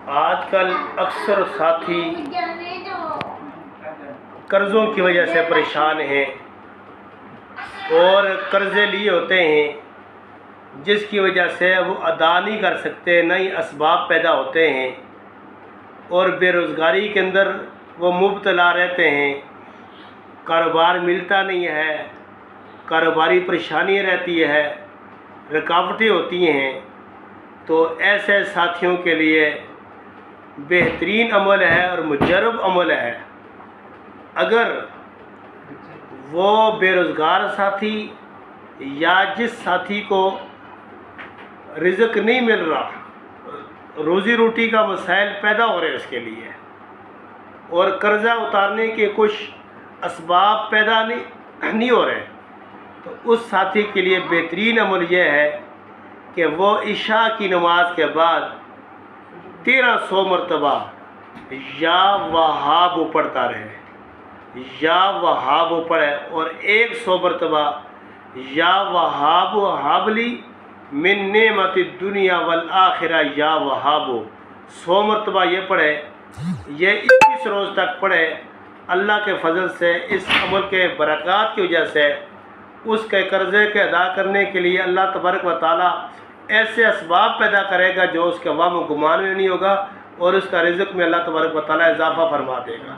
آج کل اکثر ساتھی قرضوں کی وجہ سے پریشان ہیں اور قرضے لیے ہوتے ہیں جس کی وجہ سے وہ ادا نہیں کر سکتے، نئی اسباب پیدا ہوتے ہیں اور بے روزگاری کے اندر وہ مبتلا رہتے ہیں، کاروبار ملتا نہیں ہے، کاروباری پریشانی رہتی ہے، رکاوٹیں ہوتی ہیں۔ تو ایسے ساتھیوں کے لیے بہترین عمل ہے اور مجرب عمل ہے، اگر وہ بے روزگار ساتھی یا جس ساتھی کو رزق نہیں مل رہا، روزی روٹی کا مسائل پیدا ہو رہے اس کے لیے اور قرضہ اتارنے کے کچھ اسباب پیدا نہیں ہو رہے، تو اس ساتھی کے لیے بہترین عمل یہ ہے کہ وہ عشاء کی نماز کے بعد 1300 مرتبہ یا وہاب پڑھتا رہے، یا وہاب پڑھے، اور 100 مرتبہ یا وہاب حابلی من نعمت الدنیا والآخرہ یا وہاب 100 مرتبہ یہ پڑھے، یہ 21 روز تک پڑھے۔ اللہ کے فضل سے اس عمل کے برکات کی وجہ سے اس کے قرضے کے ادا کرنے کے لیے اللہ تبارک و تعالیٰ ایسے اسباب پیدا کرے گا جو اس کے وہم و گمان میں نہیں ہوگا، اور اس کا رزق میں اللہ تبارک و تعالیٰ اضافہ فرما دے گا۔